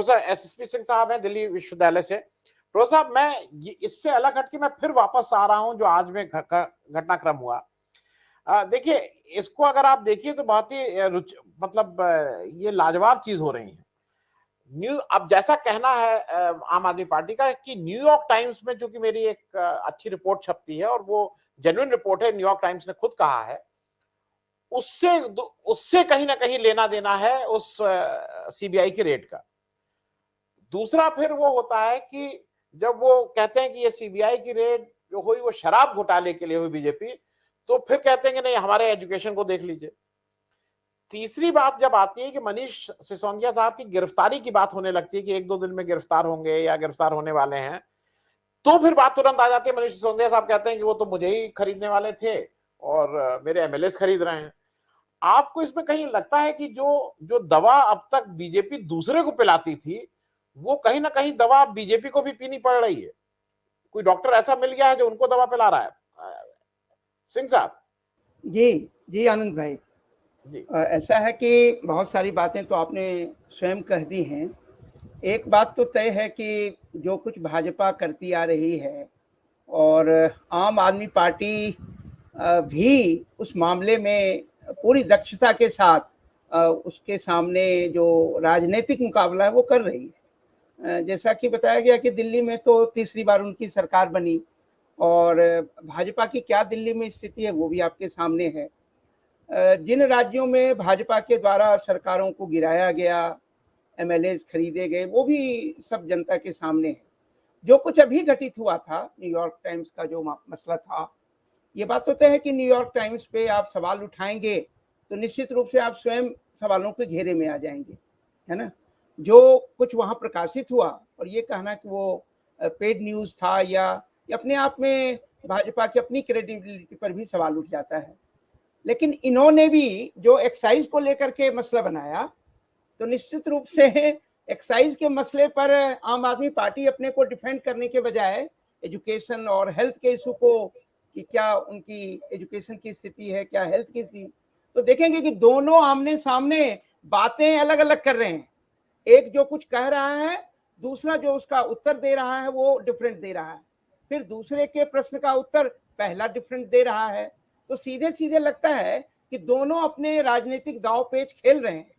Professor SSP Singh साहब हैं दिल्ली विश्वविद्यालय से। प्रोफेसर साहब, मैं इससे अलग हटके मैं फिर वापस आ रहा हूं जो आज में घटनाक्रम हुआ। देखिए, इसको अगर आप देखिए तो बहुत ही मतलब ये लाजवाब चीज हो रही है। अब जैसा कहना है आम आदमी पार्टी का कि न्यूयॉर्क टाइम्स में, जो कि मेरी एक अच्छी रिपोर्ट छपती है और वो जेन्युइन रिपोर्ट है, न्यूयॉर्क टाइम्स ने खुद कहा है, उससे उससे कहीं ना कहीं लेना देना है उस सीबीआई की रेड का। दूसरा फिर वो होता है कि जब वो कहते हैं कि ये सीबीआई की रेड जो हुई वो शराब घोटाले के लिए हुई बीजेपी, तो फिर कहते हैं कि नहीं, हमारे एजुकेशन को देख लीजिए। तीसरी बात जब आती है कि मनीष सिसोदिया साहब की गिरफ्तारी की बात होने लगती है कि 1-2 दिन में गिरफ्तार होंगे या गिरफ्तार होने वाले हैं, तो फिर बात तुरंत आ जाती है। मनीष सिसोदिया साहब कहते हैं कि वो तो मुझे ही खरीदने वाले थे और मेरे एमएलए खरीद रहे हैं। आपको इसमें कहीं लगता है कि जो जो दवा अब तक बीजेपी दूसरे को पिलाती थी, वो कहीं ना कहीं दवा बीजेपी को भी पीनी पड़ रही है? कोई डॉक्टर ऐसा मिल गया है जो उनको दवा पिला रहा है? सिंह साहब। जी जी आनंद भाई, ऐसा है कि बहुत सारी बातें तो आपने स्वयं कह दी हैं। एक बात तो तय है कि जो कुछ भाजपा करती आ रही है और आम आदमी पार्टी भी उस मामले में पूरी दक्षता के साथ उसके सामने जो राजनीतिक मुकाबला है वो कर रही है। जैसा कि बताया गया कि दिल्ली में तो तीसरी बार उनकी सरकार बनी और भाजपा की क्या दिल्ली में स्थिति है वो भी आपके सामने है। जिन राज्यों में भाजपा के द्वारा सरकारों को गिराया गया, एमएलए खरीदे गए, वो भी सब जनता के सामने है। जो कुछ अभी घटित हुआ था, न्यूयॉर्क टाइम्स का जो मसला था, ये बात तो तय है कि न्यूयॉर्क टाइम्स पे आप सवाल उठाएंगे तो निश्चित रूप से आप स्वयं सवालों के घेरे में आ जाएंगे, है ना। जो कुछ वहाँ प्रकाशित हुआ और ये कहना कि वो पेड न्यूज़ था या अपने आप में भाजपा की अपनी क्रेडिबिलिटी पर भी सवाल उठ जाता है। लेकिन इन्होंने भी जो एक्साइज को लेकर के मसला बनाया, तो निश्चित रूप से एक्साइज के मसले पर आम आदमी पार्टी अपने को डिफेंड करने के बजाय एजुकेशन और हेल्थ के इशू को, कि क्या उनकी एजुकेशन की स्थिति है, क्या हेल्थ की स्थिति, तो देखेंगे कि दोनों आमने सामने बातें अलग अलग कर रहे हैं। एक जो कुछ कह रहा है, दूसरा जो उसका उत्तर दे रहा है वो डिफरेंट दे रहा है, फिर दूसरे के प्रश्न का उत्तर पहला डिफरेंट दे रहा है। तो सीधे सीधे लगता है कि दोनों अपने राजनीतिक दांव पेच खेल रहे हैं।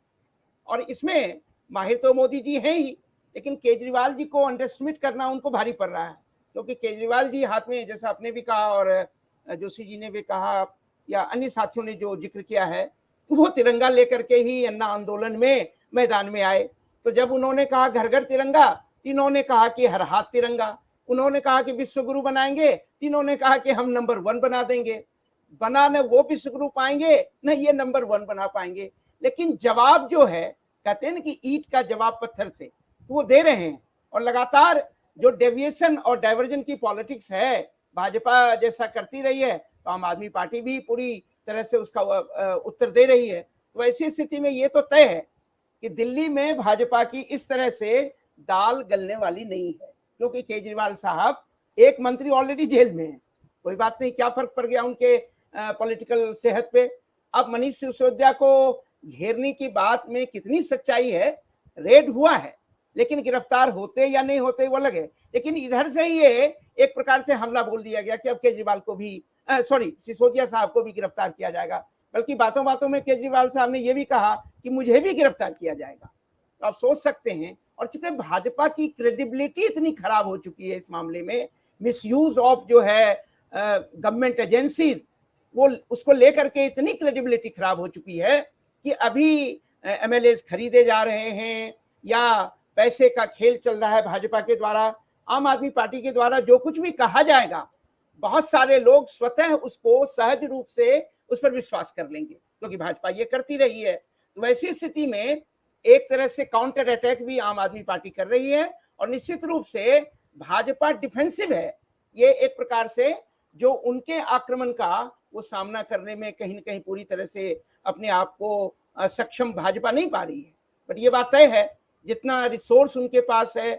और इसमें माहिर तो मोदी जी हैं ही, लेकिन केजरीवाल जी को अंडरएस्टिमेट करना उनको भारी पड़ रहा है, क्योंकि केजरीवाल जी हाथ में, जैसा आपने भी कहा और जोशी जी ने भी कहा या अन्य साथियों ने जो जिक्र किया है, वो तिरंगा लेकर के ही अन्ना आंदोलन में मैदान में आए। तो जब उन्होंने कहा घर घर तिरंगा, इन्होंने कहा कि हर हाथ तिरंगा। उन्होंने कहा कि विश्व गुरु बनाएंगे, इन्होंने कहा कि हम नंबर 1 बना देंगे। बना न वो विश्व गुरु पाएंगे, न ये नंबर 1 बना पाएंगे। लेकिन जवाब जो है, कहते हैं ना कि ईंट का जवाब पत्थर से, वो दे रहे हैं। और लगातार जो डेविएशन और डाइवर्जन की पॉलिटिक्स है, भाजपा जैसा करती रही है, तो आम आदमी पार्टी भी पूरी तरह से उसका उत्तर दे रही है। तो ऐसी स्थिति में ये तो तय है कि दिल्ली में भाजपा की इस तरह से दाल गलने वाली नहीं है, क्योंकि केजरीवाल साहब एक मंत्री ऑलरेडी जेल में है। कोई बात नहीं, क्या फर्क पड़ गया उनके पॉलिटिकल सेहत पे। अब मनीष सिसोदिया को घेरने की बात में कितनी सच्चाई है, रेड हुआ है, लेकिन गिरफ्तार होते या नहीं होते वो अलग है। लेकिन इधर से ये एक प्रकार से हमला बोल दिया गया कि अब केजरीवाल को भी सिसोदिया साहब को भी गिरफ्तार किया जाएगा। बल्कि बातों बातों में केजरीवाल साहब ने यह भी कहा कि मुझे भी गिरफ्तार किया जाएगा। तो आप सोच सकते हैं, और चूंकि भाजपा की क्रेडिबिलिटी इतनी खराब हो चुकी है इस मामले में, मिसयूज ऑफ जो है गवर्नमेंट एजेंसीज, वो उसको लेकर के इतनी क्रेडिबिलिटी खराब हो चुकी है कि अभी एमएलए खरीदे जा रहे हैं या पैसे का खेल चल रहा है भाजपा के द्वारा। आम आदमी पार्टी के द्वारा जो कुछ भी कहा जाएगा, बहुत सारे लोग स्वतः उसको सहज रूप से उस पर विश्वास कर लेंगे, क्योंकि भाजपा ये करती रही है। तो वैसी स्थिति में एक तरह से काउंटर अटैक भी आम आदमी पार्टी कर रही है, और निश्चित रूप से भाजपा डिफेंसिव है। ये एक प्रकार से जो उनके आक्रमण का वो सामना करने में कहीं न कहीं पूरी तरह से अपने आप को सक्षम भाजपा नहीं पा रही है। बट ये बात तय है, जितना रिसोर्स उनके पास है,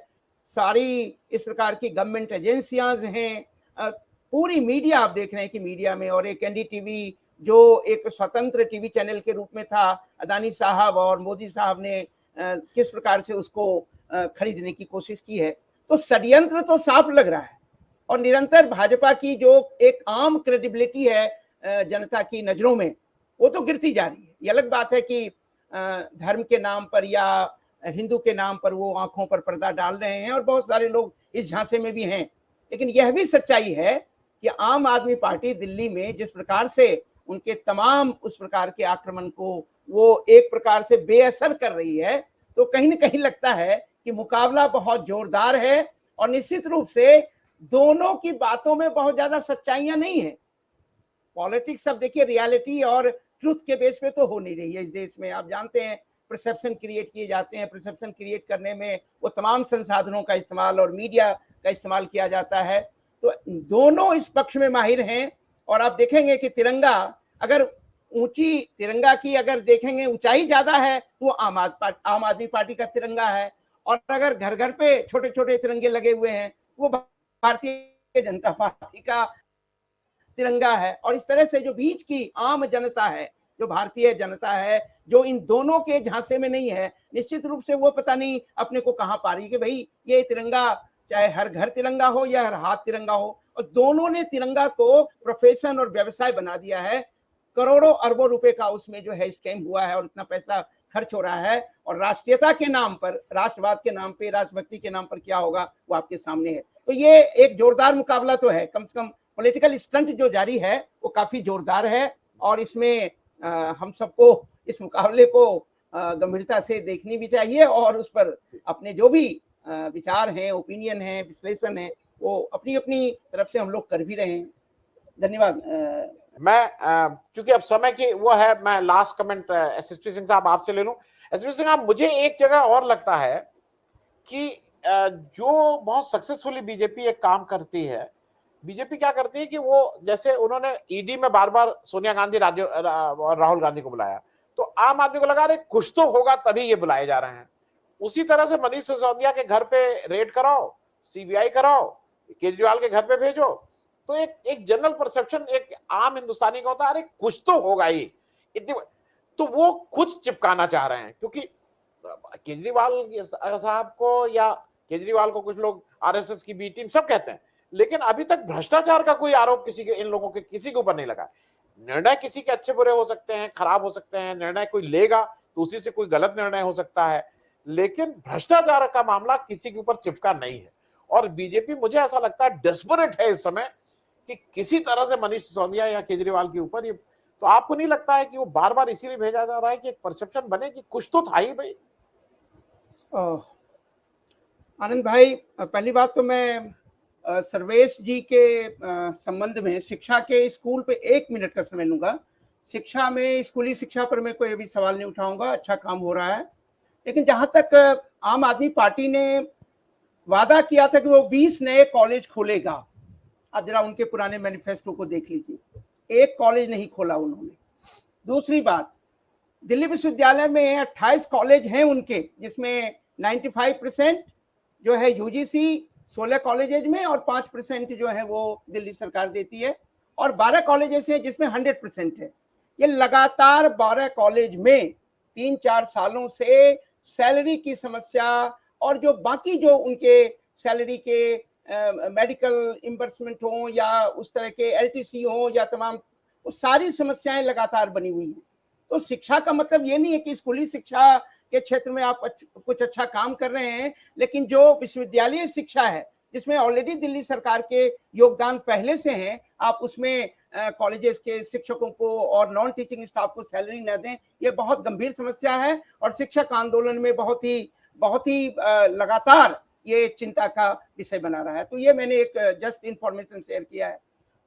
सारी इस प्रकार की गवर्नमेंट एजेंसियां हैं, पूरी मीडिया आप देख रहे हैं कि मीडिया में, और एक एनडीटीवी जो एक स्वतंत्र टीवी चैनल के रूप में था, अदानी साहब और मोदी साहब ने किस प्रकार से उसको खरीदने की कोशिश की है। तो षड्यंत्र तो साफ लग रहा है और निरंतर भाजपा की जो एक आम क्रेडिबिलिटी है जनता की नजरों में, वो तो गिरती जा रही है। ये अलग बात है कि धर्म के नाम पर या हिंदू के नाम पर वो आंखों पर पर्दा डाल रहे हैं और बहुत सारे लोग इस झांसे में भी हैं, लेकिन यह भी सच्चाई है कि आम आदमी पार्टी दिल्ली में जिस प्रकार से उनके तमाम उस प्रकार के आक्रमण को वो एक प्रकार से बेअसर कर रही है, तो कहीं ना कहीं लगता है कि मुकाबला बहुत जोरदार है और निश्चित रूप से दोनों की बातों में बहुत ज्यादा सच्चाइयां नहीं है। पॉलिटिक्स अब देखिए रियलिटी और ट्रुथ के बेस पे तो हो नहीं रही है इस देश में। आप जानते हैं परसेप्शन क्रिएट किए जाते हैं, परसेप्शन क्रिएट करने में वो तमाम संसाधनों का इस्तेमाल और मीडिया का इस्तेमाल किया जाता है। तो दोनों इस पक्ष में माहिर हैं और आप देखेंगे कि तिरंगा अगर ऊंची तिरंगा की अगर देखेंगे ऊंचाई ज्यादा है तो वो आम आदमी पार्टी का तिरंगा है, और अगर घर घर पे छोटे छोटे तिरंगे लगे हुए हैं वो भारतीय जनता पार्टी का तिरंगा है। और इस तरह से जो बीच की आम जनता है, जो भारतीय जनता है, जो इन दोनों के झांसे में नहीं है, निश्चित रूप से वो पता नहीं अपने को कहां पा रही कि भाई ये तिरंगा चाहे हर घर तिरंगा हो या हर हाथ तिरंगा हो, और दोनों ने तिरंगा को प्रोफेशन और व्यवसाय बना दिया है। करोड़ों अरबों रुपए का उसमें जो है स्कैम हुआ है और इतना पैसा खर्च हो रहा है, और राष्ट्रीयता के नाम पर, राष्ट्रवाद के नाम पे, राष्ट्रभक्ति के नाम पर क्या होगा वो आपके सामने है। तो ये एक जोरदार मुकाबला तो है, कम से कम पॉलिटिकल स्टंट जो जारी है वो काफी जोरदार है, और इसमें हम सबको इस मुकाबले को गंभीरता से देखनी भी चाहिए और उस पर अपने जो भी विचार हैं, ओपिनियन है, विश्लेषण है, वो अपनी अपनी तरफ से हम लोग कर भी रहे हैं। धन्यवाद। मैं क्योंकि अब समय की वो है, मैं लास्ट कमेंट एसएसपी सिंह साहब आपसे ले लूं। एसएसपी सिंह साहब, मुझे एक जगह और लगता है कि जो बहुत सक्सेसफुली बीजेपी एक काम करती है, बीजेपी क्या करती है कि वो जैसे उन्होंने ईडी में बार बार सोनिया गांधी और राहुल गांधी को बुलाया, तो आम आदमी को लगा रहे कुछ तो होगा तभी ये बुलाए जा रहे हैं। उसी तरह से मनीष सिसोदिया के घर पे रेड कराओ, सीबीआई कराओ, केजरीवाल के घर पे भेजो, तो एक जनरल परसेप्शन एक आम हिंदुस्तानी का होता है, अरे कुछ तो होगा ही इतनी, तो वो खुद चिपकाना चाह रहे हैं। क्योंकि केजरीवाल साहब को या केजरीवाल को कुछ लोग आरएसएस की बी टीम सब कहते हैं, लेकिन अभी तक भ्रष्टाचार का कोई आरोप किसी के, इन लोगों के किसी के ऊपर नहीं लगा। निर्णय किसी के अच्छे बुरे हो सकते हैं, खराब हो सकते हैं, निर्णय कोई लेगा तो उसी से कोई गलत निर्णय हो सकता है, लेकिन भ्रष्टाचार का मामला किसी के ऊपर चिपका नहीं है। और बीजेपी, मुझे ऐसा लगता है, डेस्परेट है इस समय कि किसी तरह से मनीष सिसोदिया या केजरीवाल के ऊपर ये, तो आपको नहीं लगता है कि वो बार बार इसीलिए भेजा जा रहा है कि एक परसेप्शन बने कि कुछ तो था ही भाई? आनंद भाई, पहली बात तो मैं सर्वेश जी के संबंध में शिक्षा के स्कूल पे 1 मिनट का समय लूंगा। शिक्षा में, स्कूली शिक्षा पर मैं कोई अभी सवाल नहीं उठाऊंगा, अच्छा काम हो रहा है, लेकिन जहां तक आम आदमी पार्टी ने वादा किया था कि वो 20 नए कॉलेज खोलेगा, आप जरा उनके पुराने मैनिफेस्टो को देख लीजिए, एक कॉलेज नहीं खोला उन्होंने। दूसरी बात, दिल्ली विश्वविद्यालय में 28 कॉलेज हैं उनके, जिसमें 95% जो है यूजीसी 16 कॉलेजेज में और 5% जो है वो दिल्ली सरकार देती है, और 12 कॉलेजेस हैं जिसमें 100% है। ये लगातार 12 कॉलेज में 3-4 सालों से सैलरी की समस्या और जो बाकी जो उनके सैलरी के मेडिकल इम्बर्समेंट हो या उस तरह के एलटीसी हो या तमाम, वो सारी समस्याएं लगातार बनी हुई हैं। तो शिक्षा का मतलब ये नहीं है कि स्कूली शिक्षा के क्षेत्र में आप कुछ अच्छा काम कर रहे हैं, लेकिन जो विश्वविद्यालय शिक्षा है जिसमें ऑलरेडी दिल्ली सरकार के योगदान पहले से हैं, आप उसमें कॉलेजेस के शिक्षकों को और नॉन टीचिंग स्टाफ को सैलरी न दें, ये बहुत गंभीर समस्या है और शिक्षक आंदोलन में बहुत ही लगातार ये चिंता का विषय बना रहा है। तो ये मैंने एक जस्ट इंफॉर्मेशन शेयर किया है।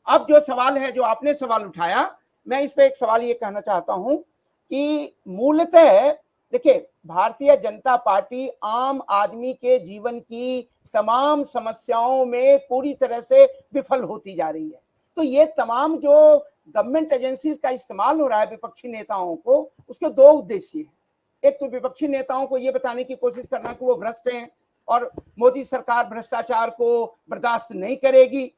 अब जो सवाल है, जो आपने सवाल उठाया, मैं इस पर एक सवाल ये कहना चाहता हूं कि मूलतः देखिए, भारतीय जनता पार्टी आम आदमी के जीवन की तमाम समस्याओं में पूरी तरह से विफल होती जा रही है। तो ये तमाम जो गवर्नमेंट एजेंसीज का इस्तेमाल हो रहा है विपक्षी नेताओं को, उसके 2 उद्देश्य हैं। एक तो विपक्षी नेताओं को ये बताने की कोशिश करना कि वो भ्रष्ट हैं और मोदी सरकार भ्रष्टाचार को बर्दाश्त नहीं करेगी,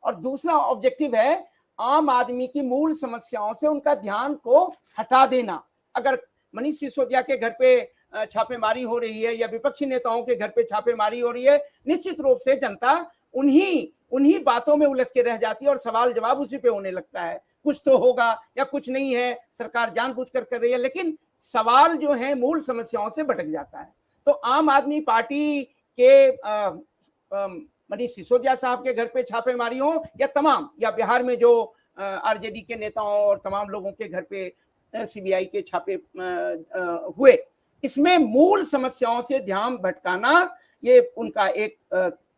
और दूसरा ऑब्जेक्टिव है आम आदमी की मूल समस्याओं से उनका ध्यान को हटा देना। अगर मनीष सिसोदिया के घर पे छापेमारी हो रही है या विपक्षी नेताओं के घर पे छापेमारी हो रही है, निश्चित रूप से जनता उन्हीं बातों में उलझ के रह जाती है और सवाल जवाब उसी पे होने लगता है। कुछ तो होगा या कुछ नहीं है, सरकार जानबूझकर कर रही है, लेकिन सवाल जो है मूल समस्याओं से भटक जाता है। तो आम आदमी पार्टी के मनीष सिसोदिया साहब के घर पे छापेमारी हो या बिहार में जो आरजेडी के नेताओं और तमाम लोगों के घर पे सीबीआई के छापे हुए, इसमें मूल समस्याओं से ध्यान भटकाना ये उनका एक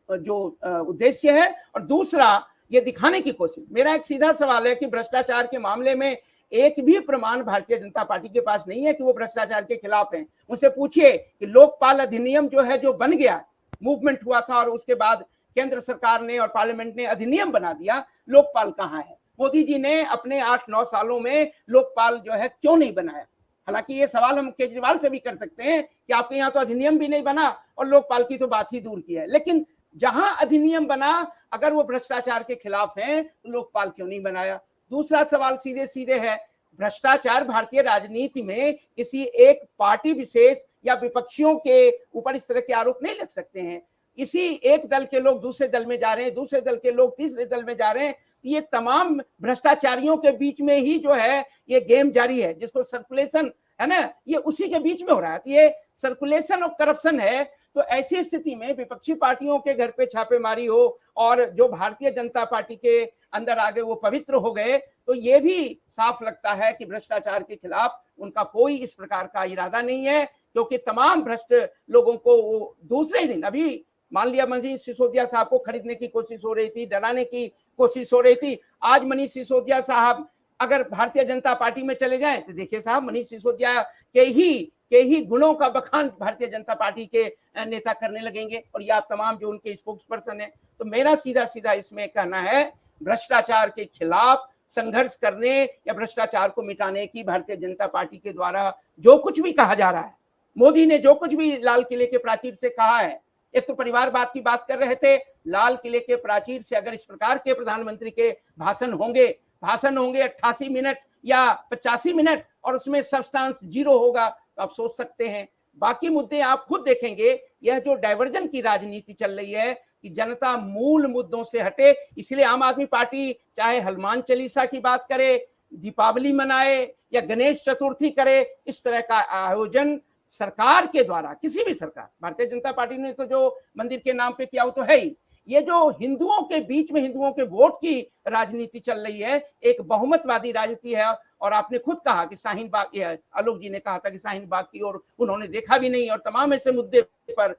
जो उद्देश्य है। और दूसरा, ये दिखाने की कोशिश, मेरा एक सीधा सवाल है कि भ्रष्टाचार के मामले में एक भी प्रमाण भारतीय जनता पार्टी के पास नहीं है कि वो भ्रष्टाचार के खिलाफ हैं। उनसे पूछिए कि लोकपाल अधिनियम जो है, जो बन गया, मूवमेंट हुआ था और उसके बाद केंद्र सरकार ने और पार्लियामेंट ने अधिनियम बना दिया, लोकपाल कहाँ है? मोदी जी ने अपने 8-9 सालों में लोकपाल जो है क्यों नहीं बनाया? हालांकि ये सवाल हम केजरीवाल से भी कर सकते हैं कि आपके यहाँ तो अधिनियम भी नहीं बना और लोकपाल की तो बात ही दूर की है। लेकिन जहां अधिनियम बना, अगर वो भ्रष्टाचार के खिलाफ है तो लोकपाल क्यों नहीं बनाया? दूसरा सवाल सीधे सीधे है, भ्रष्टाचार भारतीय राजनीति में किसी एक पार्टी विशेष या विपक्षियों के ऊपर इस तरह के आरोप नहीं लग सकते हैं। इसी एक दल के लोग दूसरे दल में जा रहे हैं, दूसरे दल के लोग तीसरे दल में जा रहे हैं। ये तमाम भ्रष्टाचारियों के बीच में ही जो है ये गेम जारी है, जिसको सर्कुलेशन है ना, ये उसी के बीच में हो रहा है। ये सर्कुलेशन और करप्शन है। तो ऐसी स्थिति में विपक्षी पार्टियों के घर पे छापेमारी हो और जो भारतीय जनता पार्टी के अंदर आ गए वो पवित्र हो गए, तो ये भी साफ लगता है कि भ्रष्टाचार के खिलाफ उनका कोई इस प्रकार का इरादा नहीं है। क्योंकि तमाम भ्रष्ट लोगों को वो दूसरे दिन, अभी मान लिया मनीष सिसोदिया साहब को खरीदने की कोशिश हो रही थी, डराने की कोशिश हो रही थी, आज मनीष सिसोदिया साहब अगर भारतीय जनता पार्टी में चले जाएं तो देखिए साहब, मनीष सिसोदिया के ही गुणों का बखान भारतीय जनता पार्टी के नेता करने लगेंगे और ये आप तमाम जो उनके स्पोक्स पर्सन है। तो मेरा सीधा सीधा इसमें कहना है, भ्रष्टाचार के खिलाफ संघर्ष करने या भ्रष्टाचार को मिटाने की भारतीय जनता पार्टी के द्वारा जो कुछ भी कहा जा रहा है, मोदी ने जो कुछ भी लाल किले के प्राचीर से कहा है, एक तो परिवारवाद की बात कर रहे थे, लाल किले के प्राचीर से अगर इस प्रकार के प्रधानमंत्री के भाषण होंगे 88 मिनट या 85 मिनट और उसमें सब्सटेंस जीरो होगा, तो आप सोच सकते हैं। बाकी मुद्दे आप खुद देखेंगे, यह जो डाइवर्जन की राजनीति चल रही है कि जनता मूल मुद्दों से हटे, इसलिए आम आदमी पार्टी चाहे हनुमान चालीसा की बात करे, दीपावली मनाए या गणेश चतुर्थी करे, इस तरह का आयोजन सरकार के द्वारा, किसी भी सरकार, भारतीय जनता पार्टी ने तो जो मंदिर के नाम पे किया वो तो है ही, ये जो हिंदुओं के बीच में हिंदुओं के वोट की राजनीति चल रही है, एक बहुमतवादी राजनीति है। और आपने खुद कहा कि शाहीन बाग, आलोक जी ने कहा था कि शाहीन बाग की और उन्होंने देखा भी नहीं, और तमाम ऐसे मुद्दे पर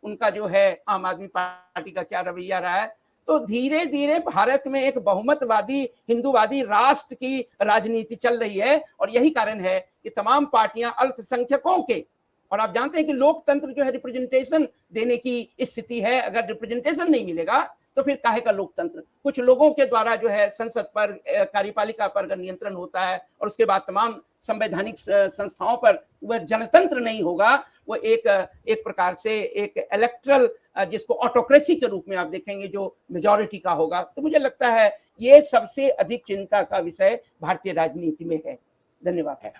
उनका जो है आम आदमी पार्टी का क्या रवैया रहा है। तो धीरे धीरे भारत में एक बहुमतवादी हिंदूवादी राष्ट्र की राजनीति चल रही है और यही कारण है कि तमाम पार्टियां अल्पसंख्यकों के, और आप जानते हैं कि लोकतंत्र जो है रिप्रेजेंटेशन देने की स्थिति है, अगर रिप्रेजेंटेशन नहीं मिलेगा तो फिर काहे का लोकतंत्र? कुछ लोगों के द्वारा जो है संसद पर, कार्यपालिका पर अगर नियंत्रण होता है और उसके बाद तमाम संवैधानिक संस्थाओं पर, वह जनतंत्र नहीं होगा, वो एक प्रकार से एक इलेक्ट्रल, जिसको ऑटोक्रेसी के रूप में आप देखेंगे, जो मेजॉरिटी का होगा। तो मुझे लगता है ये सबसे अधिक चिंता का विषय भारतीय राजनीति में है। धन्यवाद।